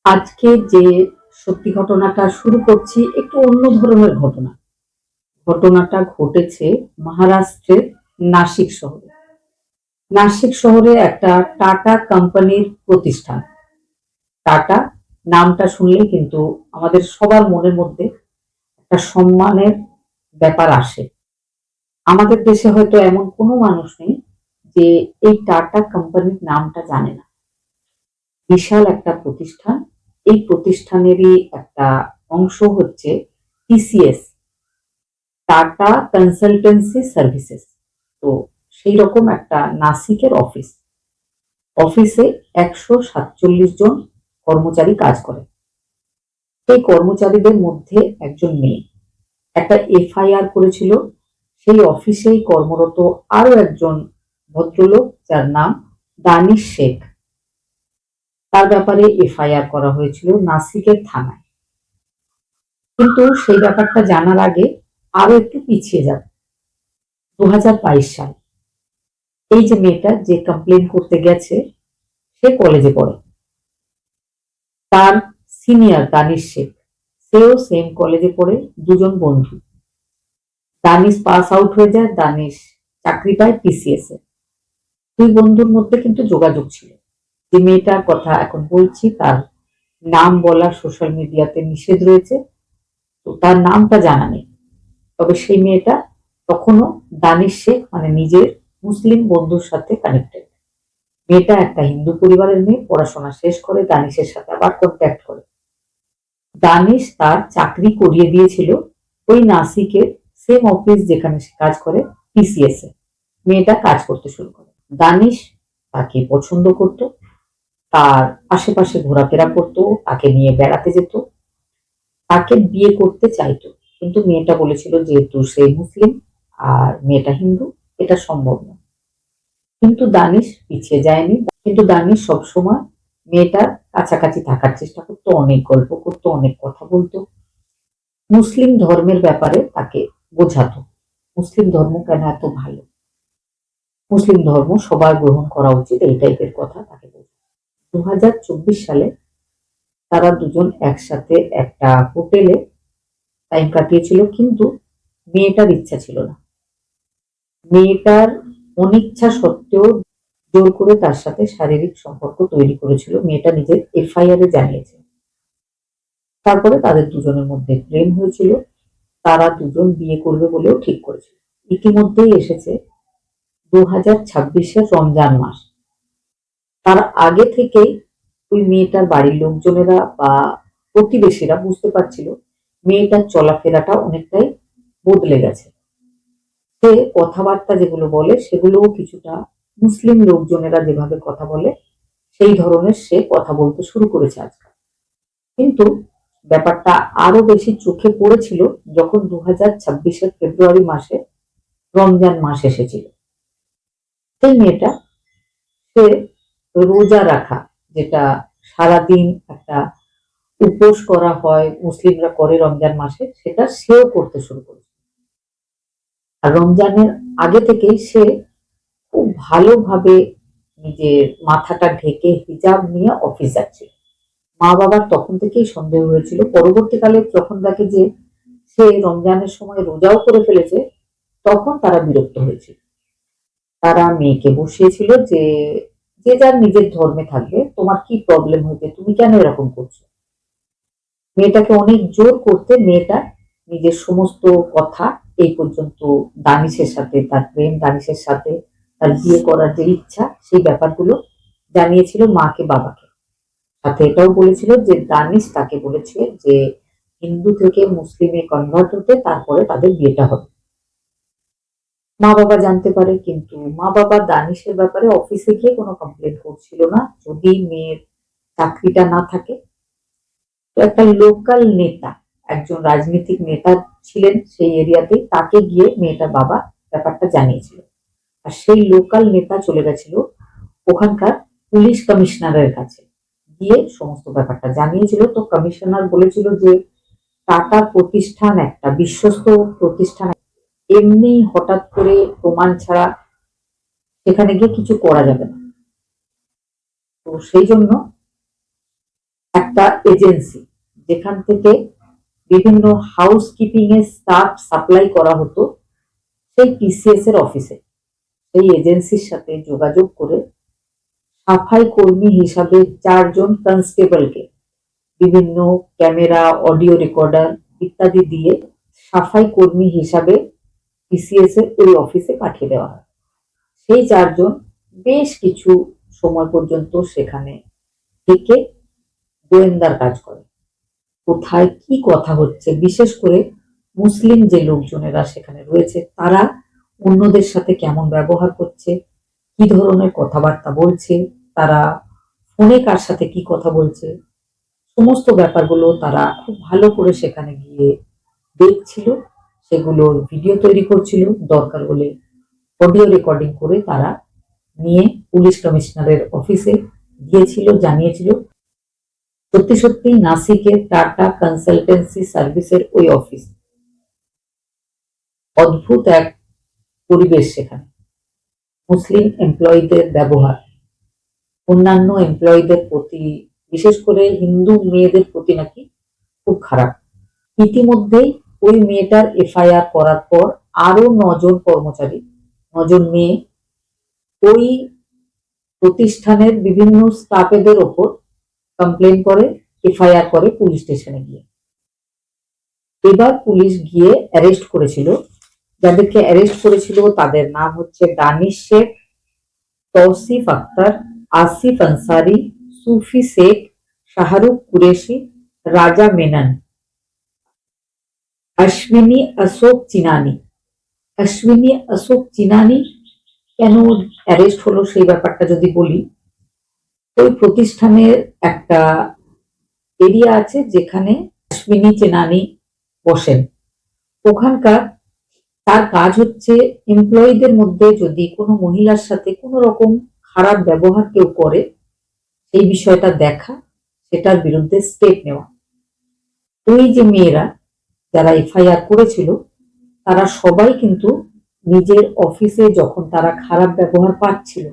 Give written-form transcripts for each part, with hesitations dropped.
আজকে যে সত্যি ঘটনাটা শুরু করছি একটু অন্য ধরনের ঘটনা। ঘটনাটা ঘটেছে মহারাষ্ট্রের নাসিক শহরে। নাসিক শহরে একটা টাটা কোম্পানির প্রতিষ্ঠান। টাটা নামটা শুনলেই কিন্তু আমাদের সবার মনের মধ্যে একটা সম্মানের ব্যাপার আসে। আমাদের দেশে হয়তো এমন কোনো মানুষ নেই যে এই টাটা কোম্পানির নামটা জানে না। বিশাল একটা প্রতিষ্ঠান। এই প্রতিষ্ঠানেরই একটা অংশ হচ্ছে টিসিএস, টাটা কনসালটেন্সি সার্ভিসেস। তো সেই রকম একটা নাসিকের অফিস। অফিসে ১৪৭ জন কর্মচারী কাজ করে। সেই কর্মচারীদের মধ্যে একজন মেয়ে একটা এফআইআর করেছিল। সেই অফিসেই কর্মরত আরো একজন ভদ্রলোক যার নাম দানিশ শেখ। তার ব্যাপারে এফআইআর করা হয়েছিল নাসিকের থানায়। কিন্তু সেই ব্যাপারটা জানার আগে আরো একটু পিছিয়ে যাব। ২০২২ সাল। এই যে মেয়েটা যে কমপ্লেন করতে গেছে সে কলেজে পড়ে। তার সিনিয়র দানিশ শেখ, সেও সেম কলেজে পড়ে, দুজন বন্ধু। দানিশ পাস আউট হয়ে যায়, দানিশ চাকরি পায় টিসিএস এ। দুই বন্ধুর মধ্যে কিন্তু যোগাযোগ ছিল। যে মেয়েটার কথা এখন বলছি তার নাম বলা সোশ্যাল মিডিয়াতে নিষেধ রয়েছে, তো তার নামটা জানা নেই। তবে সেই মেয়েটা তখনও দানিশ শেখ মানে নিজের মুসলিম বন্ধুর সাথে কানেক্টেড। মেয়েটা একটা হিন্দু পরিবারের মেয়ে, পড়াশোনা শেষ করে দানিশের সাথে আবার কন্ট্যাক্ট করে। দানিশ তার চাকরি করিয়ে দিয়েছিল ওই নাসিকের সেম অফিস যেখানে সে কাজ করে, টিসিএস এ। মেয়েটা কাজ করতে শুরু করে। দানিশ তাকে পছন্দ করত, তার আশেপাশে ঘোরাফেরা করতো, তাকে নিয়ে বেড়াতে যেত, তাকে বিয়ে করতে চাইতো। কিন্তু মেয়েটা বলেছিল যেহেতু সে মুসলিম আর মেয়েটা হিন্দু, এটা সম্ভব না। কিন্তু দানিশ পিছিয়ে যায়নি। কিন্তু দানিশ সবসময় মেয়েটার কাছাকাছি থাকার চেষ্টা করতো, অনেক গল্প করতো, অনেক কথা বলতো। মুসলিম ধর্মের ব্যাপারে তাকে বোঝাতো, মুসলিম ধর্ম কেন এত ভালো, মুসলিম ধর্ম সবার গ্রহণ করা উচিত, এই টাইপের কথা তাকে বলতো। ২০২৪ সালে তারা দুজন একসাথে একটা হোটেলে টাইম কাটিয়েছিল, কিন্তু মেয়েটার ইচ্ছা ছিল না। মেয়েটার অনিচ্ছা সত্ত্বেও জোর করে তার সাথে শারীরিক সম্পর্ক তৈরি করেছিল, মেয়েটা নিজের এফআইআর এ জানিয়েছে। তারপরে তাদের দুজনের মধ্যে প্রেম হয়েছিল, তারা দুজন বিয়ে করবে বলেও ঠিক করেছিল। ইতিমধ্যেই এসেছে ২০২৬-এর রমজান মাস। তার আগে থেকেই ওই মেয়েটার বাড়ির লোকজনেরা বা প্রতিবেশীরা বুঝতে পারছিল মেয়েটার চলাফেরাটা অনেকটাই বদলে গেছে। সে কথাবার্তা যেগুলো বলে সেগুলোও কিছুটা মুসলিম লোকজনেরা যেভাবে কথা বলে সেই ধরনের সে কথা বলতে শুরু করেছে আজকাল। কিন্তু ব্যাপারটা আরো বেশি চোখে পড়েছিল যখন ২০২৬-এর ফেব্রুয়ারি মাসে রমজান মাস এসেছিল। সেই মেয়েটা, সে রোজা রাখা, যেটা সারাদিন একটা উপোস করা হয়, মুসলিমরা করে রমজান মাসে, সেটা সেও করতে শুরু করেছে। আর রমজানের আগে থেকেই সে খুব ভালোভাবে নিজের মাথাটা ঢেকে হিজাব নিয়ে অফিস যাচ্ছিল। মা বাবার তখন থেকেই সন্দেহ হয়েছিল। পরবর্তীকালে যখন দেখে যে সে রমজানের সময় রোজাও করে ফেলেছে, তখন তারা বিরক্ত হয়েছিল। তারা মেয়েকে বসিয়েছিল যে যে যার নিজের ধর্মে থাকবে, তোমার কি প্রবলেম হয়েছে, তুমি কেন এরকম করছো। মেয়েটাকে অনেক জোর করতে মেয়েটা নিজের সমস্ত কথা এই পর্যন্ত দানিশের সাথে তার প্রেম, দানিশের সাথে তার বিয়ে করার যে ইচ্ছা, সেই ব্যাপারগুলো জানিয়েছিল মাকে বাবাকে। সাথে এটাও বলেছিল যে দানিশ তাকে বলেছে যে হিন্দু থেকে মুসলিমে কনভার্ট হতে, তারপরে তাদের বিয়েটা হবে। মা বাবা জানতে পারে, কিন্তু মা বাবা দানিশের ব্যাপারে অফিসে গিয়ে কোনো কমপ্লেন করছিল না যদি মেয়ের চাকরিটা না থাকে। তো একটা লোকাল নেতা, একজন রাজনৈতিক নেতা ছিলেন সেই এরিয়াতে, তাকে গিয়ে মেয়েটার বাবা ব্যাপারটা জানিয়েছিল। আর সেই লোকাল নেতা চলে গেছিল ওখানকার পুলিশ কমিশনারের কাছে, গিয়ে সমস্ত ব্যাপারটা জানিয়েছিল। তো কমিশনার বলেছিল যে টাটা প্রতিষ্ঠান একটা বিশ্বস্ত প্রতিষ্ঠান, এমনি হঠাৎ করে প্রমাণ ছাড়া সেখানে গিয়ে কিছু করা যাবে না। তো সেই জন্য একটা এজেন্সি যেখান থেকে বিভিন্ন হাউসকিপিং এর স্টাফ সাপ্লাই করা হতো সেই টিসিএস এর অফিসে। সেই এজেন্সির সাথে যোগাযোগ করে সাফাই কর্মী হিসাবে 4 জন কনস্টেবলকে বিভিন্ন ক্যামেরা, অডিও রেকর্ডার ইত্যাদি দিয়ে সাফাই কর্মী হিসাবে টিসিএস এর ওই অফিসে পাঠিয়ে দেওয়া হয়। সেই 4 জন বেশ কিছু সময় পর্যন্ত সেখানে থেকে গোয়েন্দার কাজ করে। কোথায় কি কথা হচ্ছে, বিশেষ করে মুসলিম যে লোকজনেরা সেখানে রয়েছে তারা অন্যদের সাথে কেমন ব্যবহার করছে, কি ধরনের কথাবার্তা বলছে, তারা ফোনে কার সাথে কি কথা বলছে, সমস্ত ব্যাপারগুলো তারা খুব ভালো করে সেখানে গিয়ে দেখছিল। সেগুলোর ভিডিও তৈরি করছিল, দরকার হলে অডিও রেকর্ডিং করে তারা নিয়ে পুলিশ কমিশনারের অফিসে দিয়েছিল, জানিয়েছিল। সত্যি সত্যি নাসিকের টাটা কনসালটেন্সি সার্ভিসের ওই অফিস, অদ্ভুত এক পরিবেশ সেখানে। মুসলিম এমপ্লয়ীদের ব্যবহার অন্যান্য এমপ্লয়ীদের প্রতি, বিশেষ করে হিন্দু মেয়েদের প্রতি নাকি খুব খারাপ। ইতিমধ্যেই ওই মেয়েটার এফআইআর করার পর আরো 9 জন কর্মচারী, 9 জন মেয়ে ওই প্রতিষ্ঠানের বিভিন্ন স্টাফেদের ওপর কমপ্লেন করে, এফআইআর করে পুলিশ স্টেশনে গিয়ে। এবার পুলিশ গিয়ে অ্যারেস্ট করেছিল। যাদেরকে অ্যারেস্ট করেছিল তাদের নাম হচ্ছে দানিশ শেখ, তৌসিফ আক্তার, আসিফ আনসারি, সুফি শেখ, শাহরুখ কুরেশি, রাজা মেনন, অশ্বিনী অশোক চিনানি। অশ্বিনী অশোক চিনানি কেন অ্যারেস্ট হলো সেই ব্যাপারটা যদি বলি, ওই প্রতিষ্ঠানের একটা এরিয়া আছে যেখানে অশ্বিনী চেনানি বসেন। ওখানকার তার কাজ হচ্ছে এমপ্লয়ীদের মধ্যে যদি কোনো মহিলার সাথে কোনো রকম খারাপ ব্যবহার কেউ করে সেই বিষয়টা দেখা, সেটার বিরুদ্ধে স্টেপ নেওয়া। ওই যে মেয়েরা যারা এফআইআর করেছিল তারা সবাই কিন্তু নিজের অফিসে যখন তারা খারাপ ব্যবহার পাচ্ছিল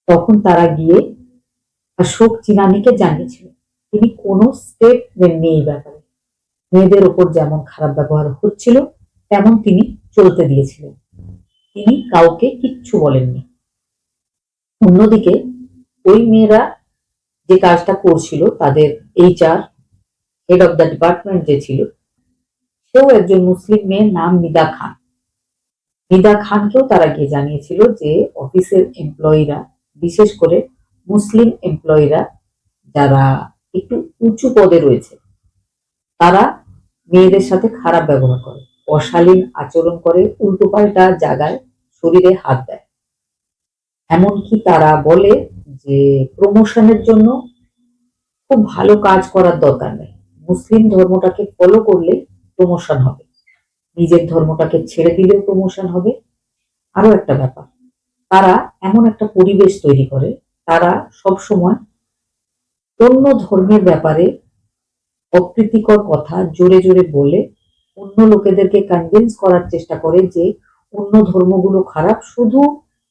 তখন তারা গিয়ে অশোক চিনানিকে জানিয়েছিল। তিনি কোনো স্টেপ নেননি এই ব্যাপারে। মেয়েদের ওপর যেমন খারাপ ব্যবহার হচ্ছিল তেমন তিনি চলতে দিয়েছিলেন, তিনি কাউকে কিচ্ছু বলেননি। অন্যদিকে ওই মেয়েরা যে কাজটা করছিল তাদের HR head of the department যে ছিল সেও একজন মুসলিম মেয়ের নাম নিদা খান। নিদা খানকেও তারা গিয়ে জানিয়েছিল যে অফিসের এমপ্লয়িরা, বিশেষ করে মুসলিম এমপ্লয়িরা যারা একটু উঁচু পদে রয়েছে তারা মেয়েদের সাথে খারাপ ব্যবহার করে, অশালীন আচরণ করে, উল্টোপাল্টা জায়গায় শরীরে হাত দেয়। এমনকি তারা বলে যে প্রমোশনের জন্য খুব ভালো কাজ করার দরকার নেই, মুসলিম ধর্মটাকে ফলো করলে প্রমোশন হবে, নিজের ধর্মটাকে ছেড়ে দিলেও প্রমোশন হবে। আরো একটা ব্যাপার, তারা এমন একটা পরিবেশ তৈরি করে, তারা সব সময় অন্য ধর্মের ব্যাপারে অপ্রীতিকর কথা জোরে জোরে বলে অন্য লোকেদেরকে কনভিন্স করার চেষ্টা করে যে অন্য ধর্মগুলো খারাপ, শুধু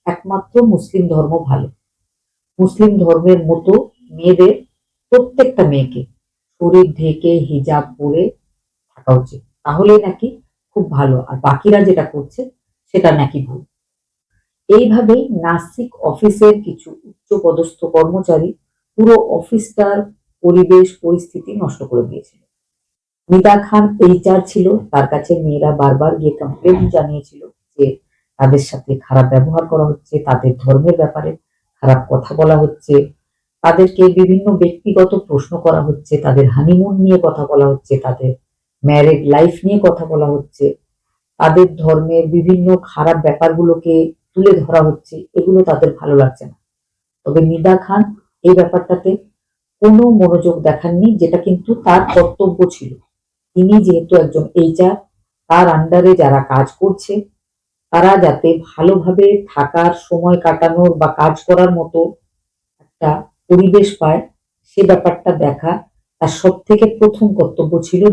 একমাত্র মুসলিম ধর্ম ভালো। মুসলিম ধর্মের মতো মেয়েদের, প্রত্যেকটা মেয়েকে শরীর ঢেকে হিজাব পরে থাকা উচিত, তাহলে নাকি খুব ভালো, আর বাকিরা যেটা করছে সেটা নাকি ভুল। এইভাবেই নাসিক অফিসের কিছু উচ্চ পদস্থ কর্মচারী পুরো অফিসটার পরিবেশ পরিস্থিতি নষ্ট করে দিয়েছিল। নিদা খান এইচআর ছিল, তার কাছে মেয়েরা বারবার গিয়ে কমপ্লেন জানিয়েছিল যে তাদের সাথে খারাপ ব্যবহার করা হচ্ছে, তাদের ধর্মের ব্যাপারে খারাপ কথা বলা হচ্ছে, তাদেরকে বিভিন্ন ব্যক্তিগত প্রশ্ন করা হচ্ছে, তাদের হানিমুন নিয়ে কথা বলা হচ্ছে, তাদের ম্যারেড লাইফ নিয়ে কথা বলা হচ্ছে, তাদের ধর্মের বিভিন্ন খারাপ ব্যাপারগুলোকে তুলে ধরা হচ্ছে। এগুলো তাদের ভালো লাগছে না। তবে নিদা খান এই ব্যাপারটাতে কোনো মনোযোগ দেখাননি, যেটা কিন্তু তার কর্তব্য ছিল। তিনি যেহেতু একজন এইচআর, তার আন্ডারে যারা কাজ করছে তারা যাতে ভালোভাবে থাকার, সময় কাটানোর বা কাজ করার মতো একটা পরিবেশ পায়, সে ব্যাপারটা দেখা তার সব থেকে প্রথম কর্তব্য ছিল,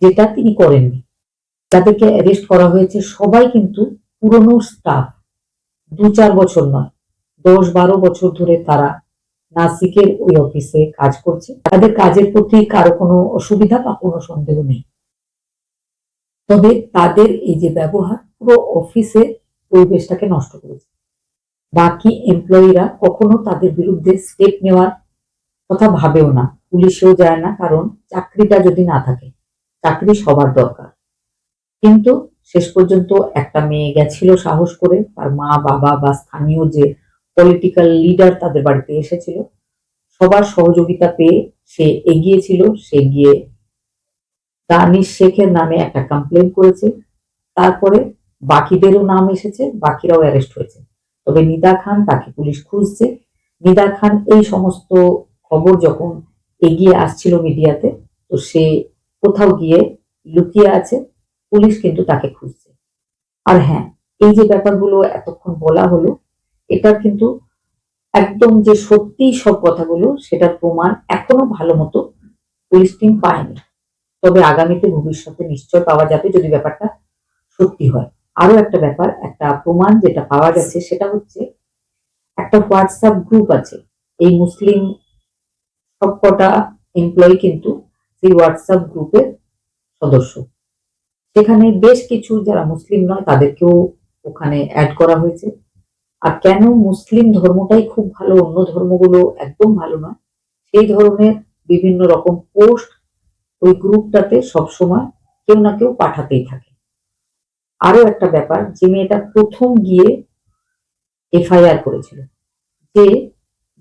যেটা তিনি করেননি। যাদেরকে অ্যারেস্ট করা হয়েছে সবাই কিন্তু পুরনো স্টাফ, 2-4 বছর নয়, 10-12 বছর ধরে তারা নাসিকের ওই অফিসে কাজ করছে। তাদের কাজের প্রতি কারো কোনো অসুবিধা বা কোনো সন্দেহ নেই, তবে তাদের এই যে ব্যবহার পুরো অফিসে পরিবেশটাকে নষ্ট করেছে। বাকি এমপ্লয়িরা কখনো তাদের বিরুদ্ধে স্টেপ নেওয়ার কথা ভাবেও না, পুলিশেও যায় না, কারণ চাকরিটা যদি না থাকে, চাকরি সবার দরকার। কিন্তু শেষ পর্যন্ত একটা মেয়ে গেছিল সাহস করে, তার মা বাবা বা স্থানীয় যে পলিটিক্যাল লিডার তাদের বাড়িতে এসেছিল, সবার সহযোগিতা পেয়ে সে এগিয়েছিল। সে গিয়ে দানিশ শেখের নামে একটা কমপ্লেন করেছে। তারপরে বাকিদেরও নাম এসেছে, বাকিরাও অ্যারেস্ট হয়েছে। তবে নিদা খান, তাকে পুলিশ খুঁজছে। নিদা খান এই সমস্ত খবর যখন এগিয়ে আসছিল মিডিয়াতে, তো সে কোথাও গিয়ে লুকিয়ে আছে, পুলিশ কিন্তু তাকে খুঁজছে। আর হ্যাঁ, এই যে ব্যাপারগুলো এতক্ষণ বলা হলো, এটার কিন্তু একদম যে সত্যি সব কথাগুলো, সেটার প্রমাণ এখনো ভালো মতো পুলিশ টিম পায়নি। তবে আগামীতে ভবিষ্যতে নিশ্চয় পাওয়া যাবে যদি ব্যাপারটা সত্যি হয়। আরো একটা ব্যাপার, একটা প্রমাণ যেটা পাওয়া গেছে, সেটা হচ্ছে একটা হোয়াটসঅ্যাপ গ্রুপ আছে। এই মুসলিম সবকটা এমপ্লয়ি কিন্তু সেই হোয়াটসঅ্যাপ গ্রুপের সদস্য। সেখানে বেশ কিছু যারা মুসলিম নয় তাদেরকেও ওখানে অ্যাড করা হয়েছে। আর কেন মুসলিম ধর্মটাই খুব ভালো, অন্য ধর্মগুলো একদম ভালো নয়, সেই ধরনের বিভিন্ন রকম পোস্ট ওই গ্রুপটাতে সবসময় কেউ না কেউ পাঠাতেই থাকে। আরো একটা ব্যাপার, যে মেয়েটা প্রথম গিয়ে এফআইআর করেছিল, যে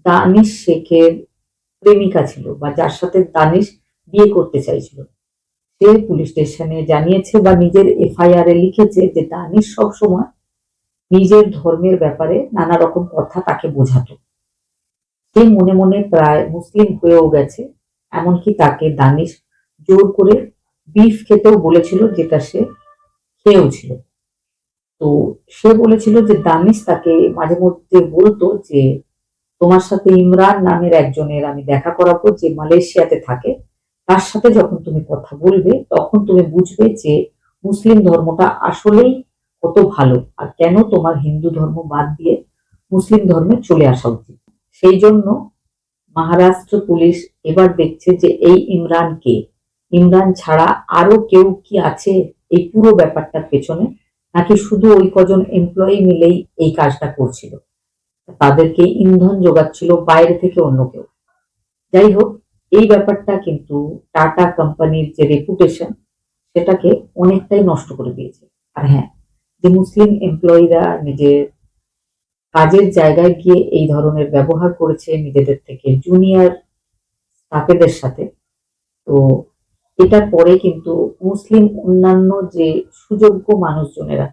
দানিশ শেখের প্রেমিকা ছিল বা যার সাথে দানিশ বিয়ে করতে চাইছিল, সে পুলিশ স্টেশনে জানিয়েছে বা নিজের এফআইআর এ লিখেছে যে দানিশ সবসময় নিজের ধর্মের ব্যাপারে নানা রকম কথা তাকে বোঝাতো। সে মনে মনে প্রায় মুসলিম হয়েও গেছে, এমনকি তাকে দানিশ জোর করে বিফ খেতেও বলেছিল, যেটা সে খেয়েও ছিল। তো সে বলেছিল যে দানিশ তাকে মাঝে মধ্যে বলতো যে তোমার সাথে ইমরান নামের একজনের আমি দেখা করাবো, যে মালয়েশিয়াতে থাকে। তার সাথে যখন তুমি কথা বলবে তখন তুমি বুঝবে যে মুসলিম ধর্মটা আসলেই কত ভালো, আর কেন তোমার হিন্দু ধর্ম বাদ দিয়ে মুসলিম ধর্মে চলে আসা উচিত। সেই জন্য মহারাষ্ট্র পুলিশ এবার দেখছে যে এই ইমরান কে, ইমরান ছাড়া আরো কেউ কি আছে এই পুরো ব্যাপারটার পেছনে, নাকি শুধু ওই কজন এমপ্লয়ি মিলেই এই কাজটা করছিল, তাদেরকে ইন্ধন যোগাচ্ছিল বাইরে থেকে অন্য কেউ। যাই হোক, এই ব্যাপারটা কিন্তু টাটা কোম্পানির যে রেপুটেশন, সেটাকে অনেকটাই নষ্ট করে দিয়েছে। আর হ্যাঁ, যে মুসলিম এমপ্লয়িরা নিজের কাজের জায়গায় গিয়ে এই ধরনের ব্যবহার করেছে নিজেদের থেকে জুনিয়র স্টাফেদের সাথে, তো এটার পরে কিন্তু মুসলিম অন্যান্য যে সুযোগ্য মানুষজনেরা,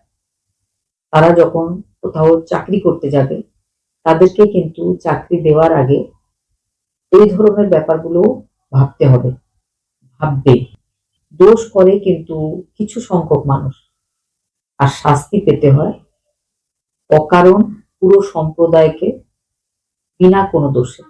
তারা যখন কোথাও চাকরি করতে যাবে, তাদেরকে কিন্তু চাকরি দেওয়ার আগে এই ধরনের ব্যাপারগুলো ভাবতে হবে, ভাববে। দোষ করে কিন্তু কিছু সংখ্যক মানুষ, আর শাস্তি পেতে হয় অকারণ পুরো সম্প্রদায়কে বিনা কোনো দোষে।